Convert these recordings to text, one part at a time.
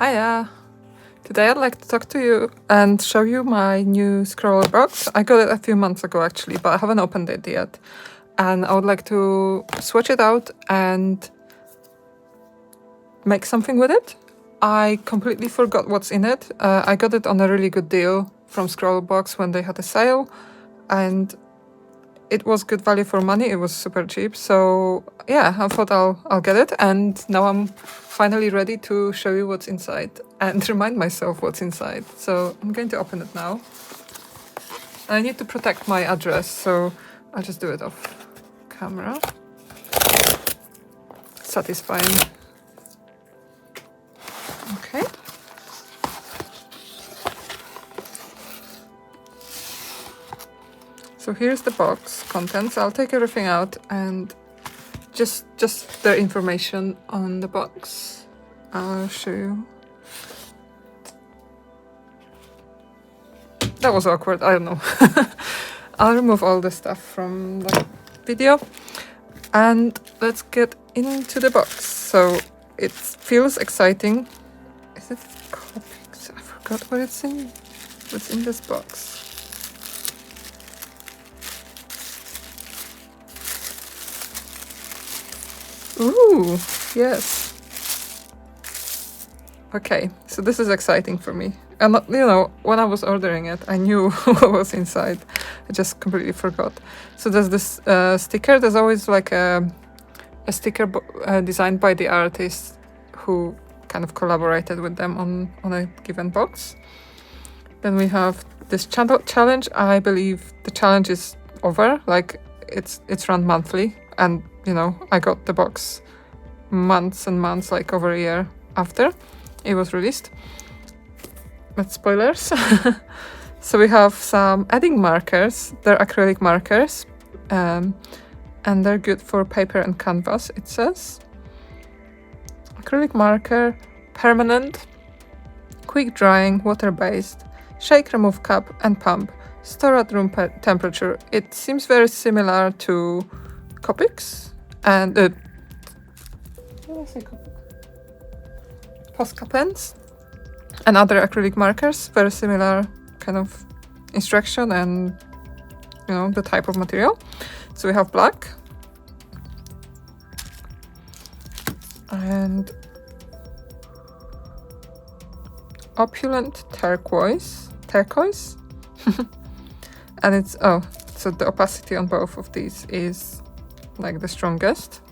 Hiya! Today I'd like to talk to you and show you my new Scrawlr box. I got it a few months ago actually, but I haven't opened it yet. And I would like to swatch it out and make something with it. I completely forgot what's in it. I got it on a really good deal from Scrawlr box when they had a sale, and it was good value for money. It was super cheap, so yeah, I thought I'll get it, and now I'm finally ready to show you what's inside and remind myself what's inside. So I'm going to open it now. I need to protect my address, so I'll just do it off camera. Satisfying. Okay. So here's the box contents. I'll take everything out and just the information on the box. I'll show you. That was awkward, I don't know. I'll remove all the stuff from the video and let's get into the box. So it feels exciting. Is it copics? I forgot what it's in. What's in this box? Ooh, yes. Okay, so this is exciting for me. And you know, when I was ordering it, I knew what was inside. I just completely forgot. So there's this sticker. There's always like a sticker designed by the artist who kind of collaborated with them on a given box. Then we have this challenge. I believe the challenge is over. Like it's run monthly, and you know, I got the box months and months, like over a year after it was released. But spoilers. So we have some Edding markers. They're acrylic markers, and they're good for paper and canvas, it says. Acrylic marker, permanent, quick drying, water-based, shake, remove cap and pump, store at room temperature. It seems very similar to Copics and Posca pens and other acrylic markers. Very similar kind of instruction and you know the type of material. So we have black and opulent turquoise, and it's so the opacity on both of these is like the strongest.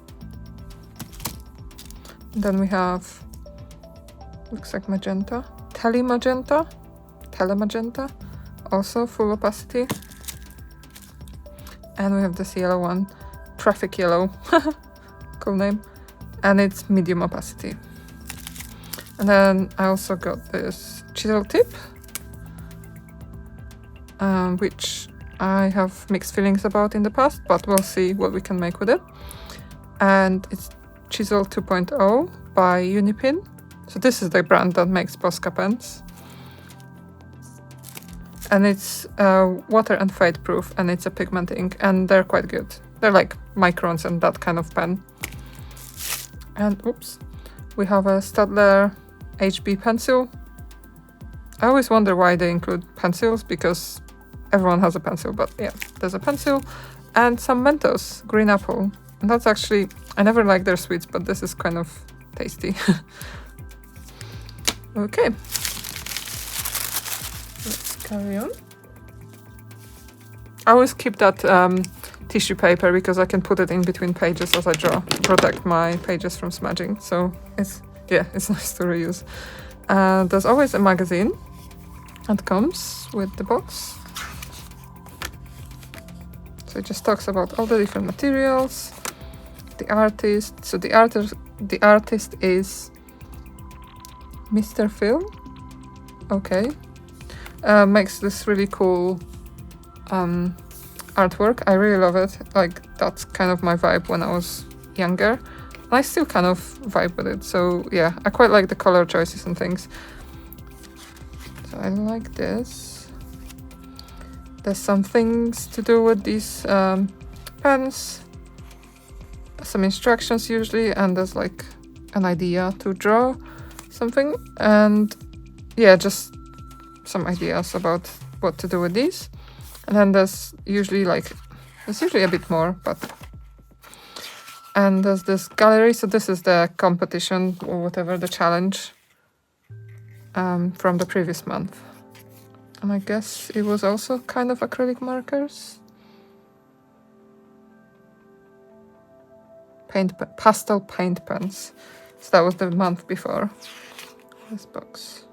Then we have, looks like magenta, telemagenta, also full opacity. And we have this yellow one, traffic yellow, cool name, and it's medium opacity. And then I also got this chisel tip, which I have mixed feelings about in the past, but we'll see what we can make with it. And it's Chisel 2.0 by Unipin. So this is the brand that makes Posca pens. And it's water and fade proof, and it's a pigment ink, and they're quite good. They're like microns and that kind of pen. And oops, we have a Scrawlr HB pencil. I always wonder why they include pencils, because everyone has a pencil, but yeah, there's a pencil and some Mentos, green apple. And that's actually, I never liked their sweets, but this is kind of tasty. Okay. Let's carry on. I always keep that tissue paper because I can put it in between pages as I draw to protect my pages from smudging. So it's nice to reuse. There's always a magazine that comes with the box. So it just talks about all the different materials, the artist. So the artist is Mr. Phil. Okay. Makes this really cool artwork. I really love it. Like that's kind of my vibe when I was younger. And I still kind of vibe with it. So yeah, I quite like the color choices and things. So I like this. There's some things to do with these pens. Some instructions usually, and there's like an idea to draw. something, and yeah, just some ideas about what to do with these. And then there's usually a bit more, but and there's this gallery. So this is the competition or whatever, the challenge from the previous month. And I guess it was also kind of acrylic markers. Pastel paint pens. So that was the month before this box.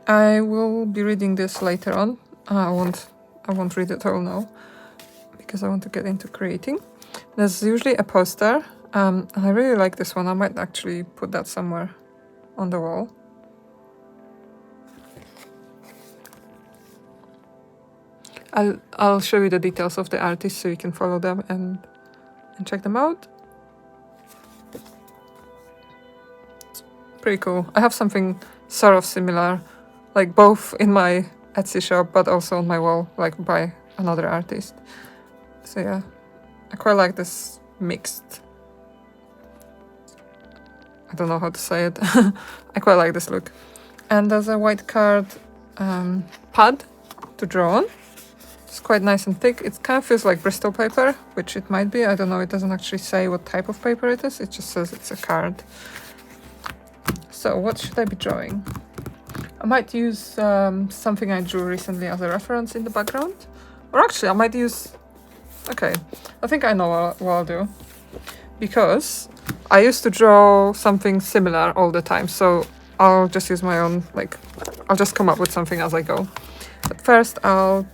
I will be reading this later on. I won't read it all now because I want to get into creating. There's usually a poster, and I really like this one. I might actually put that somewhere on the wall. I'll show you the details of the artists so you can follow them and check them out. Pretty cool. I have something sort of similar, like both in my Etsy shop but also on my wall, like by another artist. So yeah, I quite like this mixed. I don't know how to say it. I quite like this look. And there's a white card pad to draw on. It's quite nice and thick. It kind of feels like Bristol paper, which it might be. I don't know. It doesn't actually say what type of paper it is. It just says it's a card. So what should I be drawing? I might use something I drew recently as a reference in the background. Or actually, I might use... Okay, I think I know what I'll do. Because I used to draw something similar all the time. So I'll just use my own, I'll just come up with something as I go. But first, I'll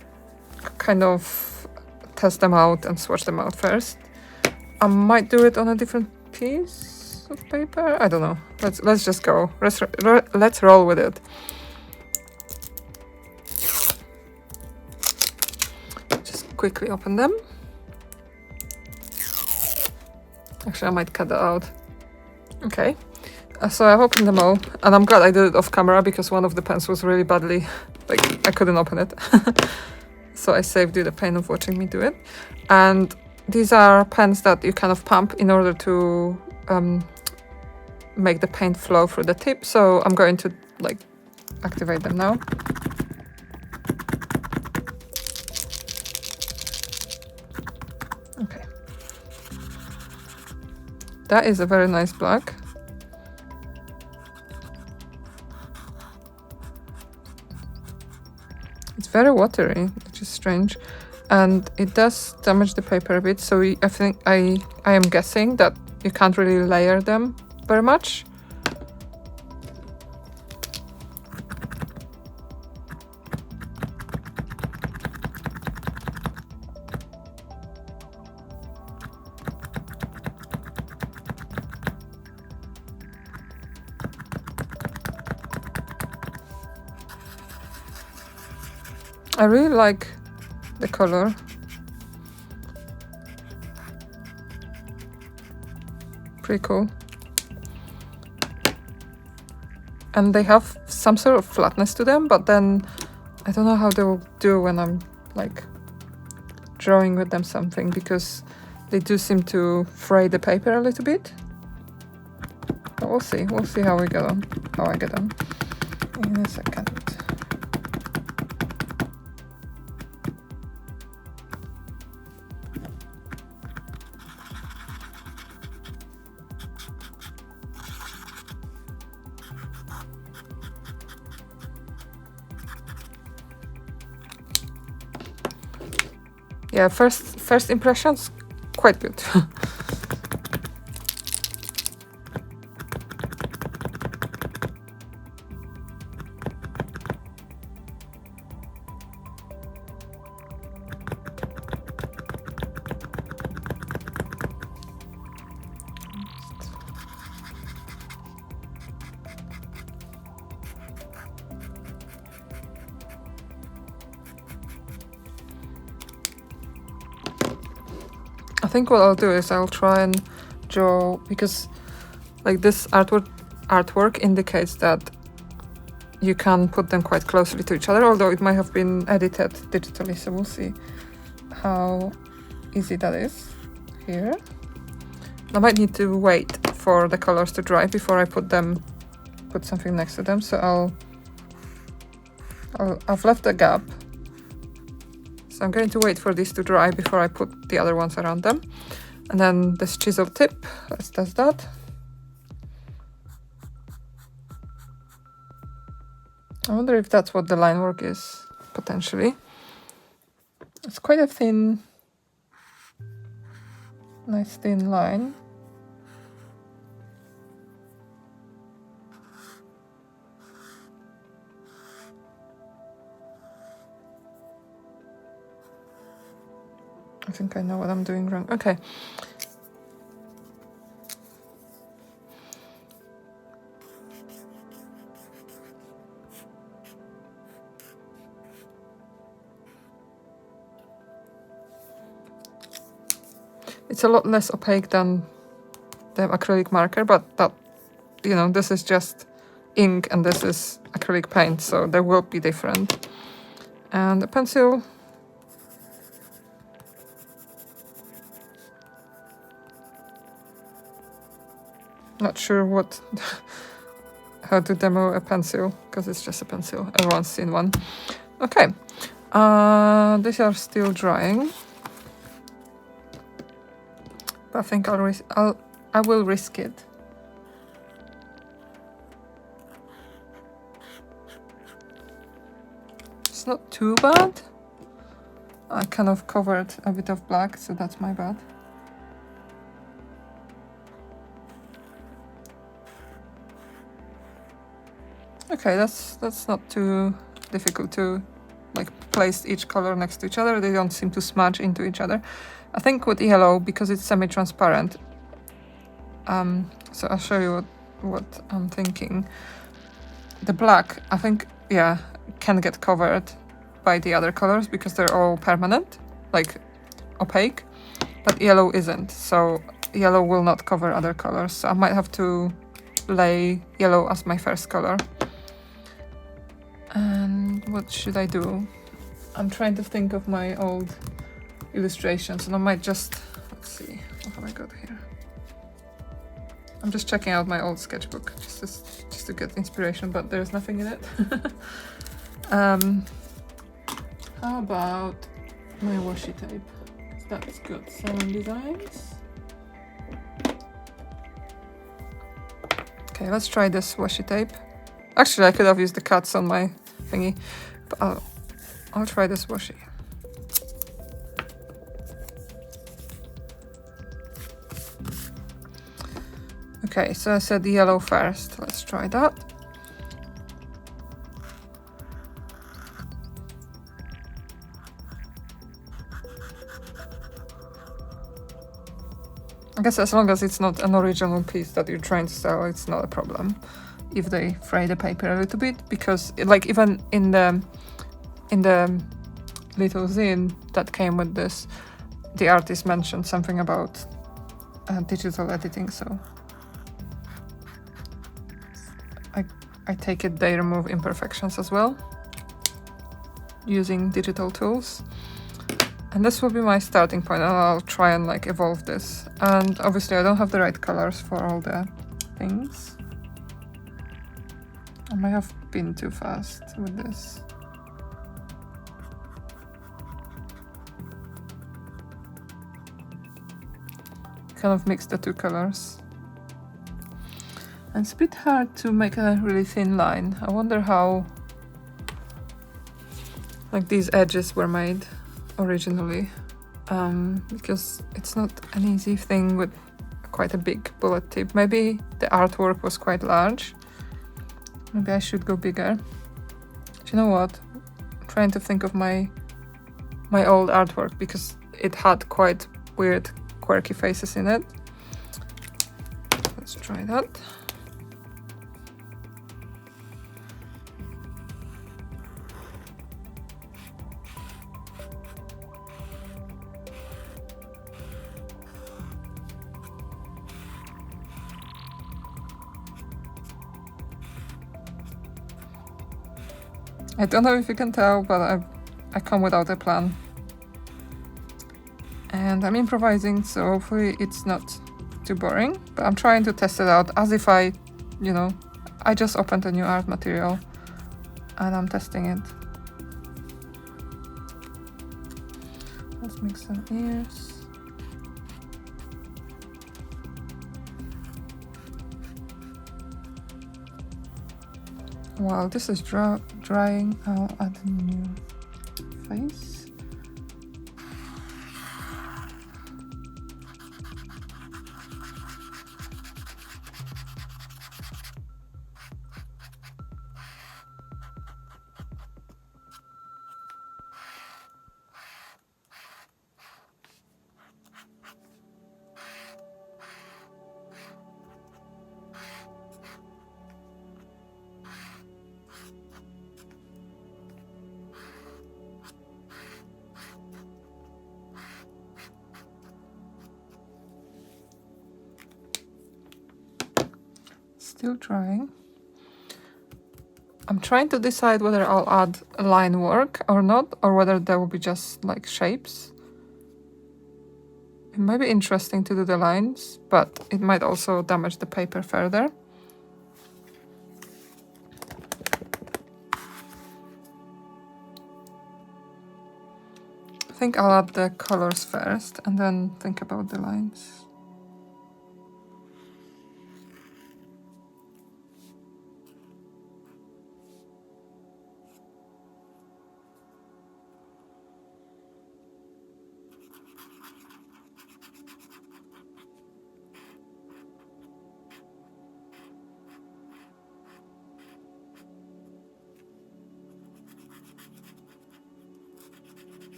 kind of test them out and swatch them out first. I might do it on a different piece of paper. I don't know. Let's just go. Let's roll with it. Just quickly open them. Actually, I might cut that out. Okay. So I've opened them all, and I'm glad I did it off camera because one of the pens was really badly, I couldn't open it. So I saved you the pain of watching me do it. And these are pens that you kind of pump in order to make the paint flow through the tip. So I'm going to activate them now. Okay. That is a very nice black. It's very watery, which is strange, and it does damage the paper a bit. So I think I am guessing that you can't really layer them very much. I really like the color. Pretty cool. And they have some sort of flatness to them, but then I don't know how they will do when I'm drawing with them something, because they do seem to fray the paper a little bit. But we'll see. We'll see how I get on. In a second. Yeah, first impressions, quite good. I think what I'll do is I'll try and draw, because this artwork indicates that you can put them quite closely to each other, although it might have been edited digitally, so we'll see how easy that is here. I might need to wait for the colors to dry before I put something next to them. So I've left a gap. So I'm going to wait for these to dry before I put the other ones around them. And then this chisel tip, let's test that. I wonder if that's what the line work is, potentially. It's quite a thin, nice thin line. I think I know what I'm doing wrong. Okay. It's a lot less opaque than the acrylic marker, but that, you know, this is just ink and this is acrylic paint, so they will be different. And the pencil. Not sure how to demo a pencil, because it's just a pencil. Everyone's seen one. Okay, these are still drying. But I think I will risk it. It's not too bad. I kind of covered a bit of black, so that's my bad. Okay, that's not too difficult to like place each color next to each other. They don't seem to smudge into each other. I think with yellow, because it's semi-transparent, so I'll show you what I'm thinking. The black, I think, yeah, can get covered by the other colors because they're all permanent, like opaque, but yellow isn't, so yellow will not cover other colors. So I might have to lay yellow as my first color. And what should I do? I'm trying to think of my old illustrations, and I might just, let's see, what have I got here? I'm just checking out my old sketchbook just to get inspiration, but there's nothing in it. How about my washi tape? That's good. 7 designs. Okay, let's try this washi tape. Actually, I could have used the cuts on my thingy, but I'll try this washi. Okay, so I said yellow first. Let's try that. I guess as long as it's not an original piece that you're trying to sell, it's not a problem if they fray the paper a little bit, because like even in the little zine that came with this, the artist mentioned something about digital editing, so I take it they remove imperfections as well using digital tools. And this will be my starting point, and I'll try and like evolve this. And obviously I don't have the right colors for all the things. I might have been too fast with this. Kind of mix the two colors. And it's a bit hard to make a really thin line. I wonder how like these edges were made originally, because it's not an easy thing with quite a big bullet tip. Maybe the artwork was quite large. Maybe I should go bigger. Do you know what? I'm trying to think of my old artwork, because it had quite weird, quirky faces in it. Let's try that. I don't know if you can tell, but I come without a plan. And I'm improvising, so hopefully it's not too boring, but I'm trying to test it out as if I, you know, I just opened a new art material and I'm testing it. Let's make some ears. While this is drying, I'll add a new face. Still drying. I'm trying to decide whether I'll add a line work or not, or whether there will be just like shapes. It might be interesting to do the lines, but it might also damage the paper further. I think I'll add the colors first and then think about the lines.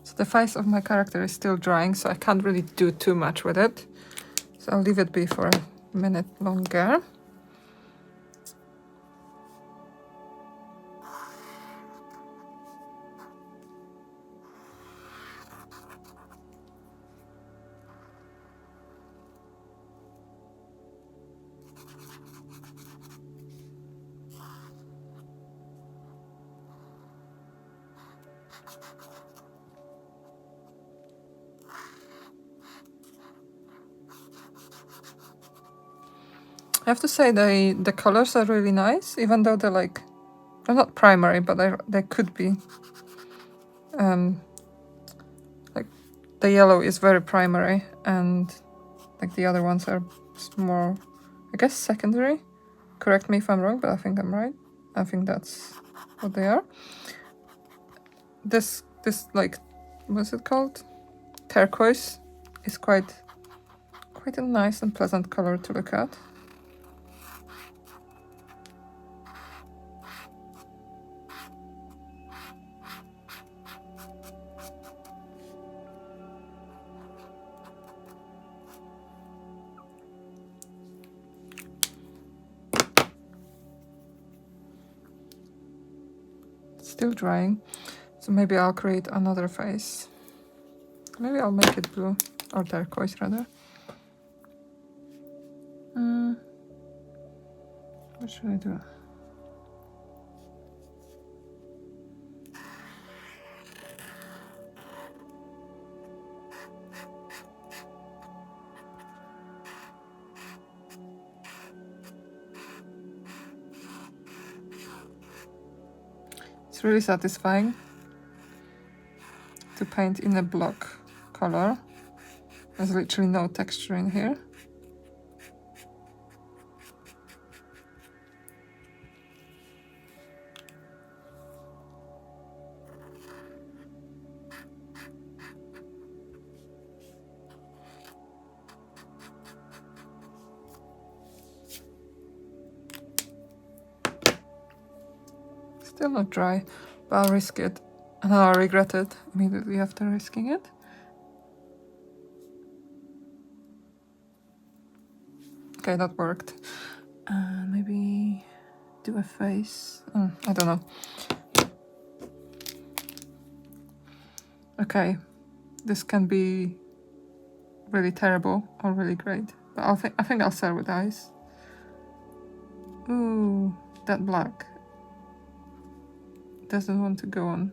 So the face of my character is still drying, so I can't really do too much with it. So I'll leave it be for a minute longer. I have to say the colors are really nice, even though they're like, they're not primary, but they could be. Like the yellow is very primary, and like the other ones are more, I guess, secondary. Correct me if I'm wrong, but I think I'm right. I think that's what they are. This like, what's it called? Turquoise is quite a nice and pleasant color to look at. Still drying, so maybe I'll create another face. Maybe I'll make it blue, or turquoise rather. What should I do? It's really satisfying to paint in a block color. There's literally no texture in here. Still not dry, but I'll risk it, and I'll regret it immediately after risking it. Okay, that worked. Maybe do a face. I don't know. Okay, this can be really terrible or really great. But I think I'll start with eyes. Ooh, that black doesn't want to go on.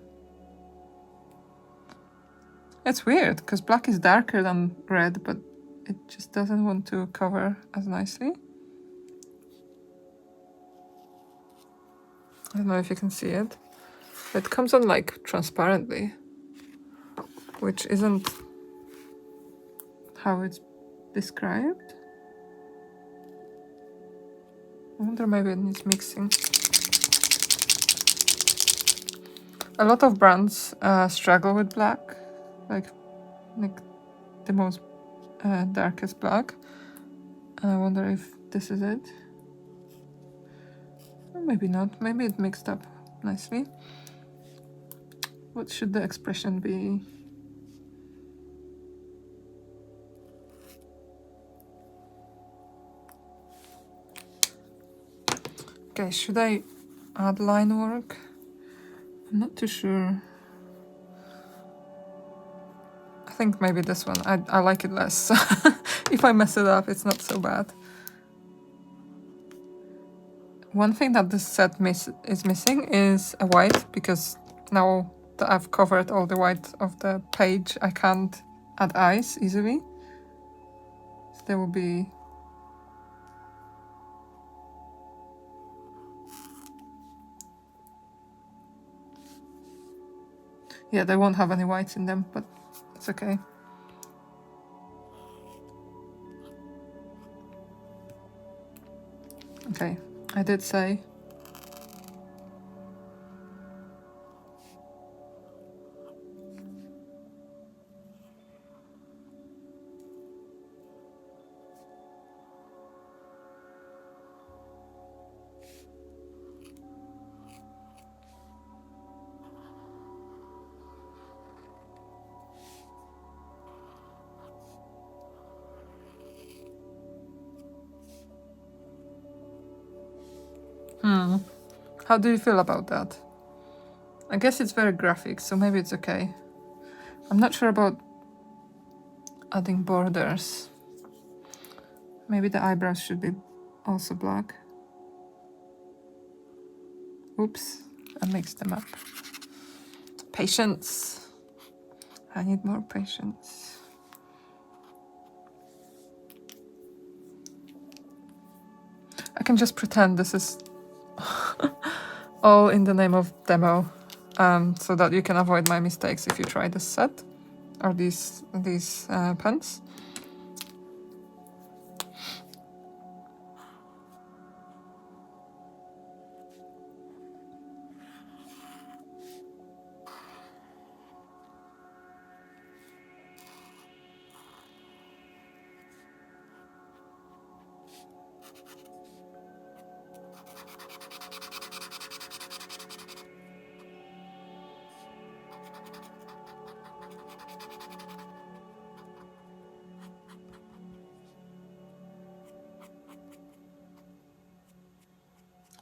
It's weird because black is darker than red, but it just doesn't want to cover as nicely. I don't know if you can see it. It comes on like transparently, which isn't how it's described. I wonder, maybe it needs mixing. A lot of brands struggle with black, like the most darkest black. And I wonder if this is it. Or maybe not. Maybe it mixed up nicely. What should the expression be? Okay, should I add line work? I'm not too sure. I think maybe this one. I like it less. If I mess it up, it's not so bad. One thing that this set is missing is a white, because now that I've covered all the white of the page, I can't add eyes easily. So there will be... Yeah, they won't have any whites in them, but it's okay. Okay, I did say. How do you feel about that? I guess it's very graphic, so maybe it's okay. I'm not sure about adding borders. Maybe the eyebrows should be also black. Oops, I mixed them up. Patience. I need more patience. I can just pretend this is all in the name of demo, so that you can avoid my mistakes if you try this set or these pens.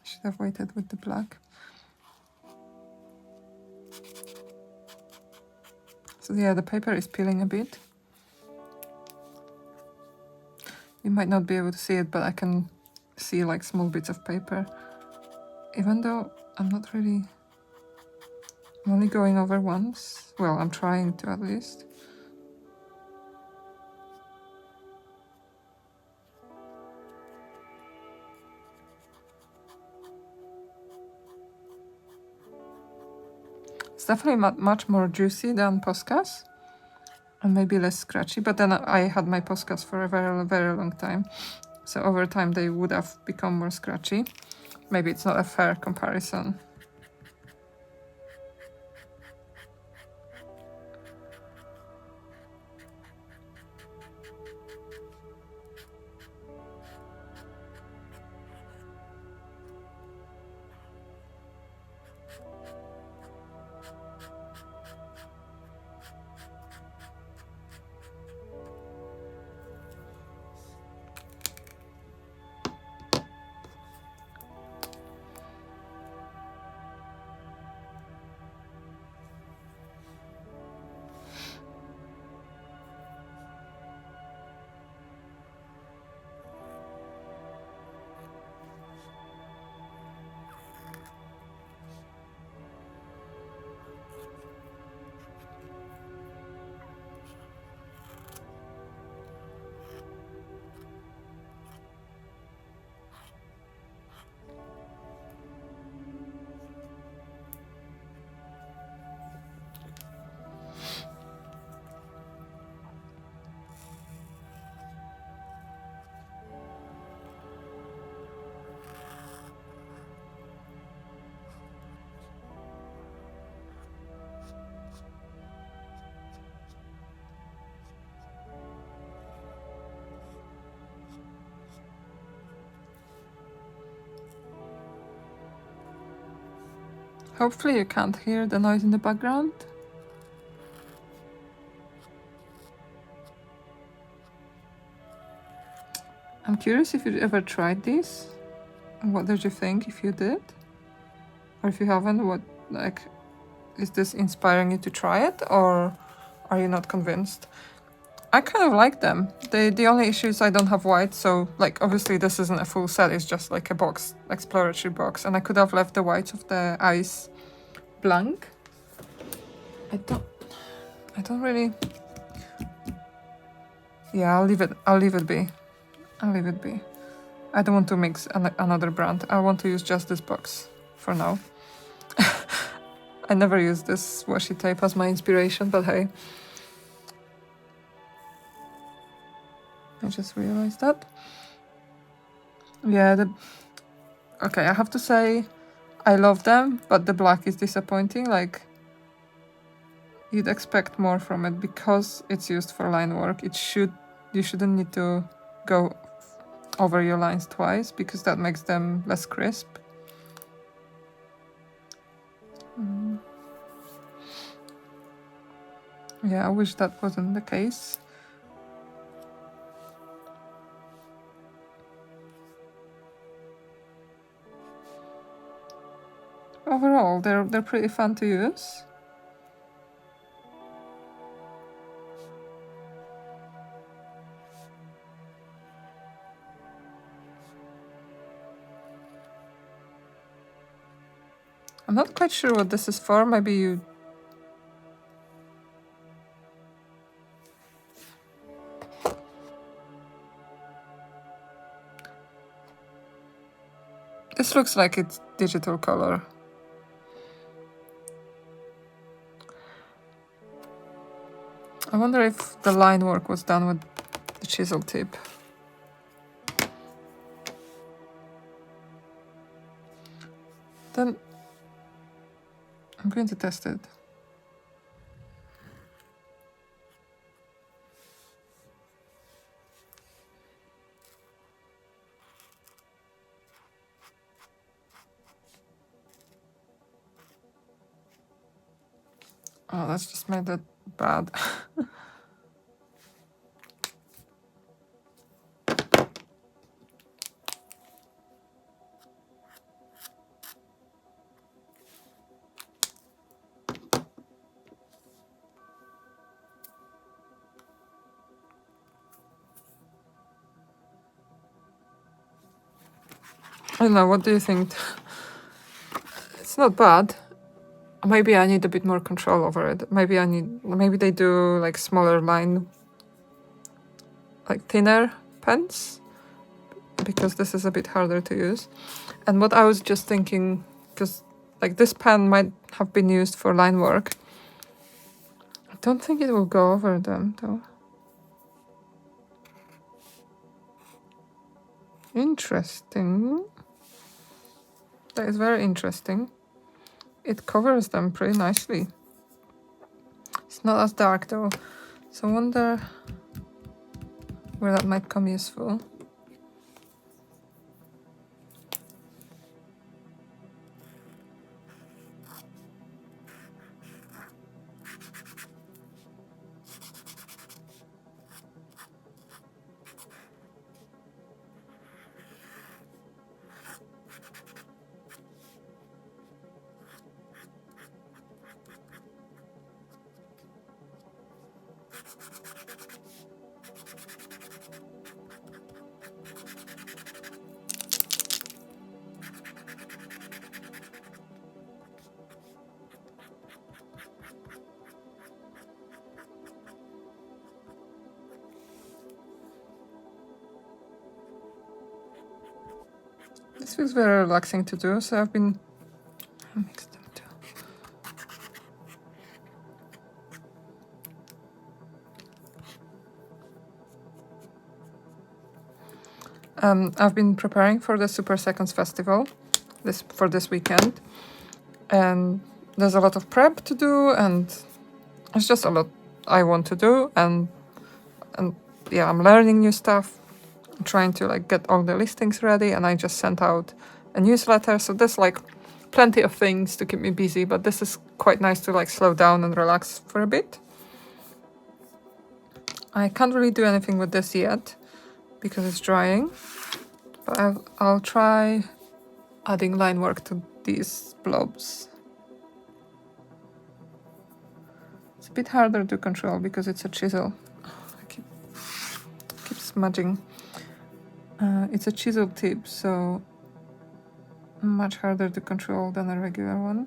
Should have waited with the black. So yeah, the paper is peeling a bit. You might not be able to see it, but I can see like small bits of paper. Even though I'm not really... I'm only going over once. Well, I'm trying to at least. It's definitely much more juicy than Poscas, and maybe less scratchy, but then I had my Poscas for a very, very long time, so over time they would have become more scratchy. Maybe it's not a fair comparison. Hopefully you can't hear the noise in the background. I'm curious if you ever tried these. What did you think if you did? Or if you haven't, what, like, is this inspiring you to try it, or are you not convinced? I kind of like them. The only issue is I don't have white, so like obviously this isn't a full set, it's just like a box, exploratory box, and I could have left the whites of the eyes blank. I don't really. Yeah, I'll leave it be. I'll leave it be. I don't want to mix another brand. I want to use just this box for now. I never use this washi tape as my inspiration, but hey. I just realized that. Yeah, okay, I have to say I love them, but the black is disappointing. Like, you'd expect more from it because it's used for line work. You shouldn't need to go over your lines twice because that makes them less crisp. Yeah, I wish that wasn't the case. Overall, they're pretty fun to use. I'm not quite sure what this is for. Maybe you... This looks like it's digital color. I wonder if the line work was done with the chisel tip. Then I'm going to test it. Oh, that's just made it bad. I don't know, what do you think? It's not bad. Maybe I need a bit more control over it. Maybe they do like smaller line, like thinner pens, because this is a bit harder to use. And what I was just thinking, because like this pen might have been used for line work, I don't think it will go over them though. Interesting. That is very interesting. It covers them pretty nicely. It's not as dark though, so I wonder where that might come useful. This feels very relaxing to do, so I'll mix them too. I've been preparing for the Super Seconds Festival for this weekend, and there's a lot of prep to do, and it's just a lot I want to do, and yeah, I'm learning new stuff. I'm trying to like get all the listings ready, and I just sent out a newsletter, so there's like plenty of things to keep me busy, but this is quite nice to like slow down and relax for a bit. I can't really do anything with this yet because it's drying, but I'll try adding line work to these blobs. It's a bit harder to control because it's a chisel. I keep smudging. It's a chisel tip, so much harder to control than a regular one.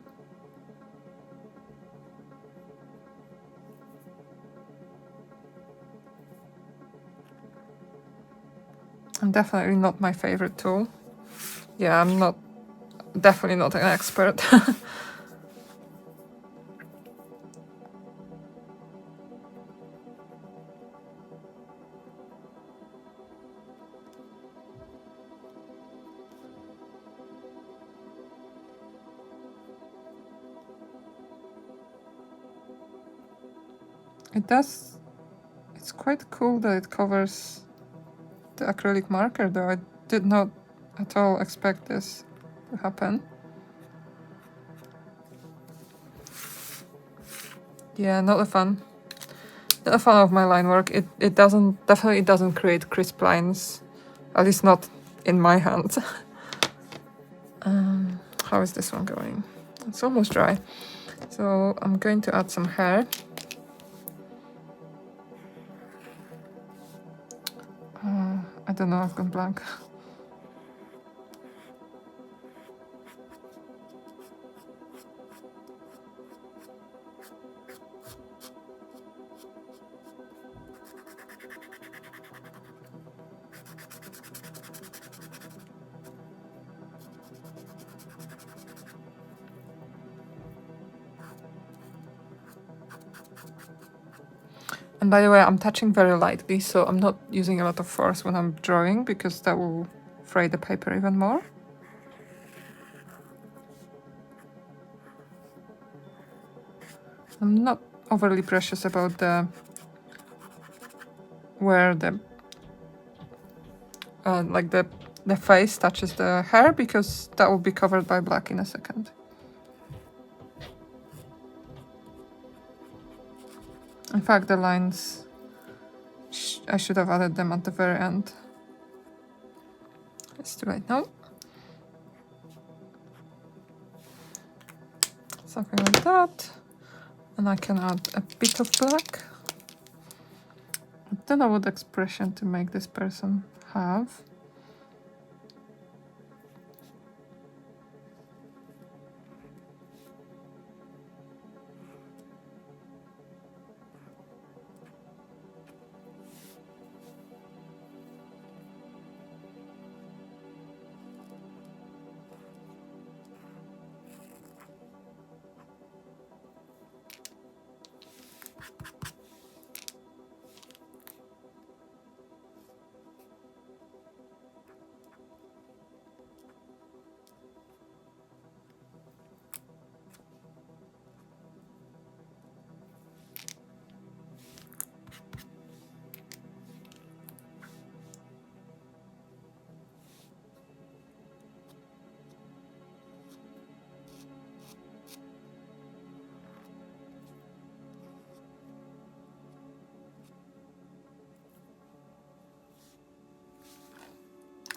And definitely not my favorite tool. Yeah, I'm definitely not an expert. It's quite cool that it covers the acrylic marker, though I did not at all expect this to happen. Yeah, not a fan. Not a fan of my line work. It definitely doesn't create crisp lines, at least not in my hands. How is this one going? It's almost dry. So I'm going to add some hair. I don't know, I've gone blank. And by the way, I'm touching very lightly, so I'm not using a lot of force when I'm drawing because that will fray the paper even more. I'm not overly precious about where the the face touches the hair, because that will be covered by black in a second. In fact, the lines, I should have added them at the very end. It's too late now. Something like that. And I can add a bit of black. I don't know what expression to make this person have.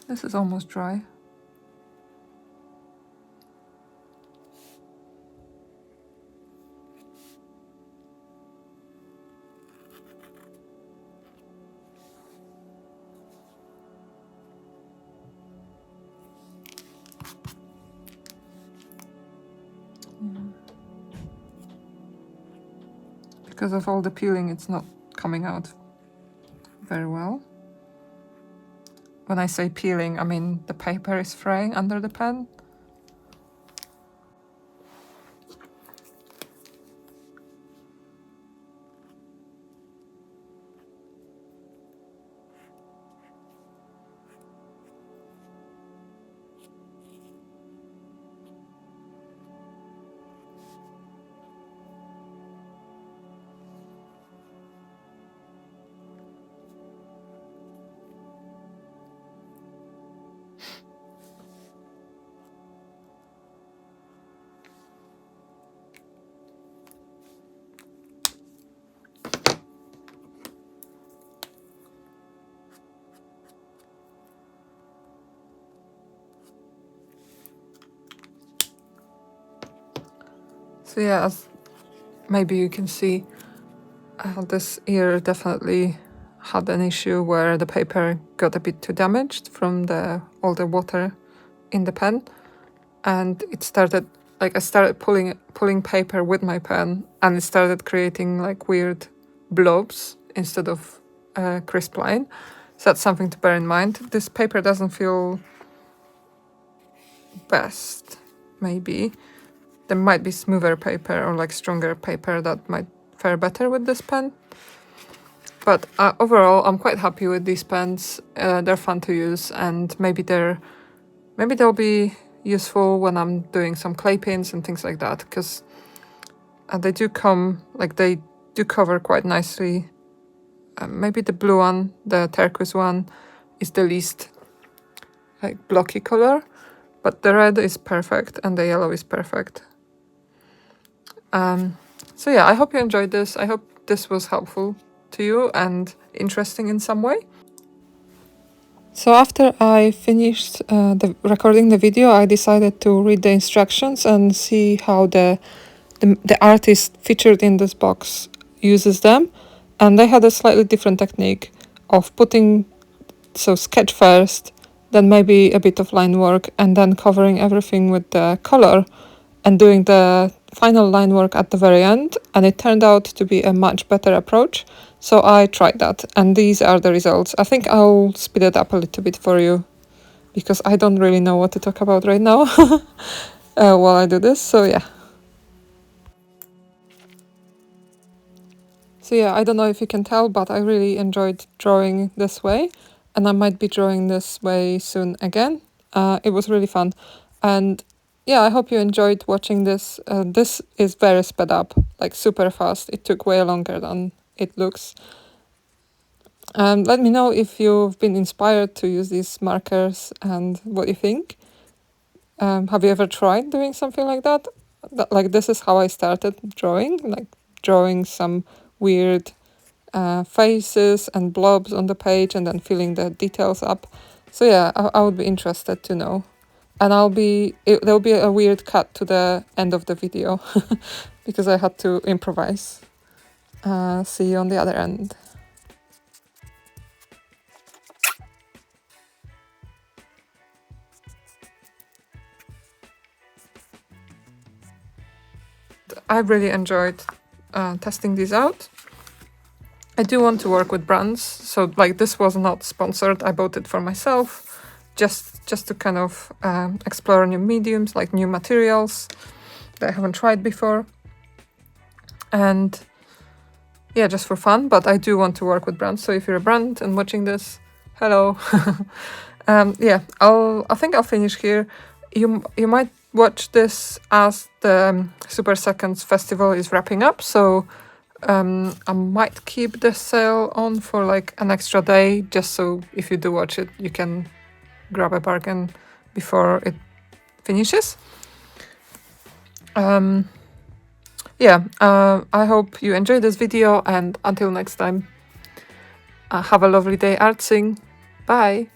This is almost dry. Because of all the peeling, it's not coming out very well. When I say peeling, I mean the paper is fraying under the pen. So yeah, as maybe you can see, this ear definitely had an issue where the paper got a bit too damaged from all the water in the pen, and it started, like, I started pulling paper with my pen, and it started creating like weird blobs instead of crisp line. So that's something to bear in mind. This paper doesn't feel best. Maybe there might be smoother paper or like stronger paper that might fare better with this pen. But overall, I'm quite happy with these pens. They're fun to use, and maybe they'll be useful when I'm doing some clay paints and things like that, because they do cover quite nicely. Maybe the blue one, the turquoise one, is the least like blocky color, but the red is perfect and the yellow is perfect. So yeah, I hope you enjoyed this. I hope this was helpful to you and interesting in some way. So after I finished recording the video, I decided to read the instructions and see how the artist featured in this box uses them. And they had a slightly different technique of sketch first, then maybe a bit of line work, and then covering everything with the color and doing the final line work at the very end. And it turned out to be a much better approach. So I tried that, and these are the results. I think I'll speed it up a little bit for you, because I don't really know what to talk about right now while I do this. So yeah. So yeah, I don't know if you can tell, but I really enjoyed drawing this way, and I might be drawing this way soon again. It was really fun. And yeah, I hope you enjoyed watching this. This is very sped up, like super fast. It took way longer than it looks. Let me know if you've been inspired to use these markers and what you think. Have you ever tried doing something like that? Like, this is how I started drawing, like drawing some weird faces and blobs on the page and then filling the details up. So yeah, I would be interested to know. And there'll be a weird cut to the end of the video because I had to improvise. See you on the other end. I really enjoyed testing these out. I do want to work with brands, so like, this was not sponsored. I bought it for myself, just to kind of explore new mediums, like new materials that I haven't tried before, and yeah, just for fun. But I do want to work with brands, so if you're a brand and watching this, hello. Yeah, I think I'll finish here. You might watch this as the Super Seconds festival is wrapping up, so I might keep the sale on for like an extra day, just so if you do watch it, you can grab a bargain before it finishes. Yeah, I hope you enjoyed this video, and until next time, have a lovely day artsing. Bye!